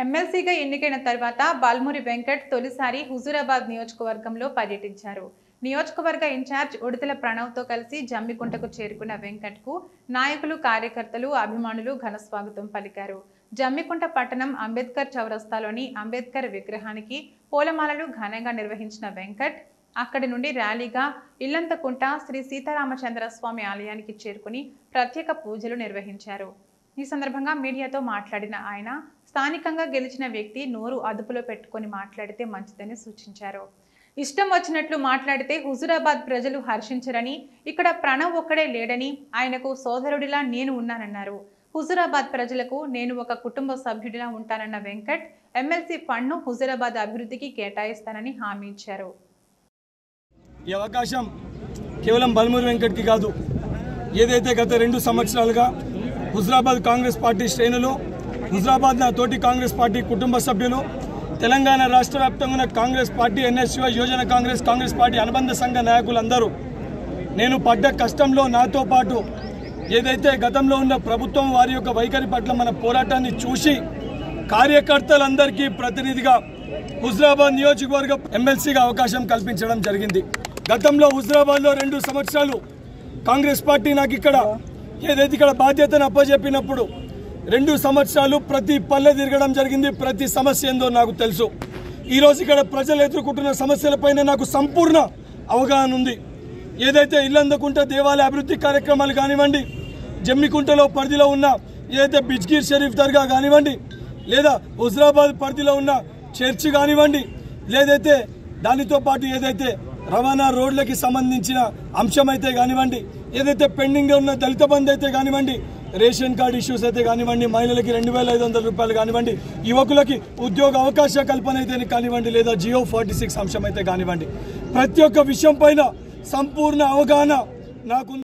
ఎమ్మెల్సీగా ఎన్నికైన తర్వాత బాల్మూరి వెంకట్ తొలిసారి హుజూరాబాద్ నియోజకవర్గంలో పర్యటించారు. నియోజకవర్గ ఇన్ఛార్జ్ ఉడితల ప్రణవ్తో కలిసి జమ్మికుంటకు చేరుకున్న వెంకట్కు నాయకులు, కార్యకర్తలు, అభిమానులు ఘనస్వాగతం పలికారు. జమ్మికుంట పట్టణం అంబేద్కర్ చౌరస్తాలోని అంబేద్కర్ విగ్రహానికి పూలమాలలు ఘనంగా నిర్వహించిన వెంకట్ అక్కడి నుండి ర్యాలీగా ఇల్లంతకుంట శ్రీ సీతారామచంద్ర స్వామి ఆలయానికి చేరుకుని ప్రత్యేక పూజలు నిర్వహించారు. ఈ సందర్భంగా మీడియాతో మాట్లాడిన ఆయన స్థానికంగా గెలిచిన వ్యక్తి నోరు అదుపులో పెట్టుకొని మాట్లాడితే మంచిదని సూచించారు. ఇష్టం వచ్చినట్లు మాట్లాడితే హుజూరాబాద్ ప్రజలు హర్షించరని, ఇక్కడ ప్రణవ్ ఒక్కడే లేడని, ఆయనకు సోదరుడిలా నేను ఉన్నానన్నారు. హుజూరాబాద్ ప్రజలకు నేను ఒక కుటుంబ సభ్యుడిలా ఉంటానన్న వెంకట్ ఎమ్మెల్సీ ఫండ్ను హుజూరాబాద్ అభివృద్ధికి కేటాయిస్తానని హామీ ఇచ్చారు. ఈ అవకాశం కేవలం బాల్మూరి వెంకట్కి కాదు, ఏదైతే గత 2 సంవత్సరాలుగా హుజూరాబాద్ కాంగ్రెస్ పార్టీ శ్రేణులు, హుజూరాబాద్ తోటి కాంగ్రెస్ పార్టీ కుటుంబ సభ్యులు, తెలంగాణ రాష్ట్ర వ్యాప్తంగా కాంగ్రెస్ పార్టీ, ఎన్ఎస్యుఐ, యువజన కాంగ్రెస్ పార్టీ అనుబంధ సంఘ నాయకులందరూ నేను పడ్డ కష్టంలో నాతో పాటు ఏదైతే గతంలో ఉన్న ప్రభుత్వం వారి యొక్క వైఖరి పట్ల మన పోరాటాన్ని చూసి కార్యకర్తలందరికీ ప్రతినిధిగా హుజూరాబాద్ నియోజకవర్గ ఎమ్మెల్సీగా అవకాశం కల్పించడం జరిగింది. గతంలో హుజూరాబాద్లో 2 సంవత్సరాలు కాంగ్రెస్ పార్టీ నాకు ఇక్కడ బాధ్యతను అప్పచెప్పినప్పుడు 2 సంవత్సరాలు ప్రతి పల్లె తిరగడం జరిగింది. ప్రతి సమస్య ఏందో నాకు తెలుసు. ఈరోజు ఇక్కడ ప్రజలు ఎదుర్కొంటున్న సమస్యలపైన నాకు సంపూర్ణ అవగాహన ఉంది. ఏదైతే ఇల్లందుకుంట దేవాలయ అభివృద్ధి కార్యక్రమాలు కానివ్వండి, జమ్మికుంటలో పరిధిలో ఉన్న ఏదైతే బిజ్గీర్ షరీఫ్ దర్గా కానివ్వండి, లేదా హుజూరాబాద్ పరిధిలో ఉన్న చర్చి కానివ్వండి, లేదైతే దానితో పాటు ఏదైతే రవాణా రోడ్లకి సంబంధించిన అంశం అయితే కానివ్వండి, ఏదైతే పెండింగ్ ఉన్న దళిత బంధు అయితే కానివ్వండి, రేషన్ కార్డు ఇష్యూస్ అయితే కానివ్వండి, మహిళలకి 2,500 రూపాయలు కానివ్వండి, యువకులకి ఉద్యోగ అవకాశ కల్పన అయితే కానివ్వండి, లేదా జియో 46 అంశం అయితే కానివ్వండి, ప్రతి ఒక్క విషయం పైన సంపూర్ణ అవగాహన నాకు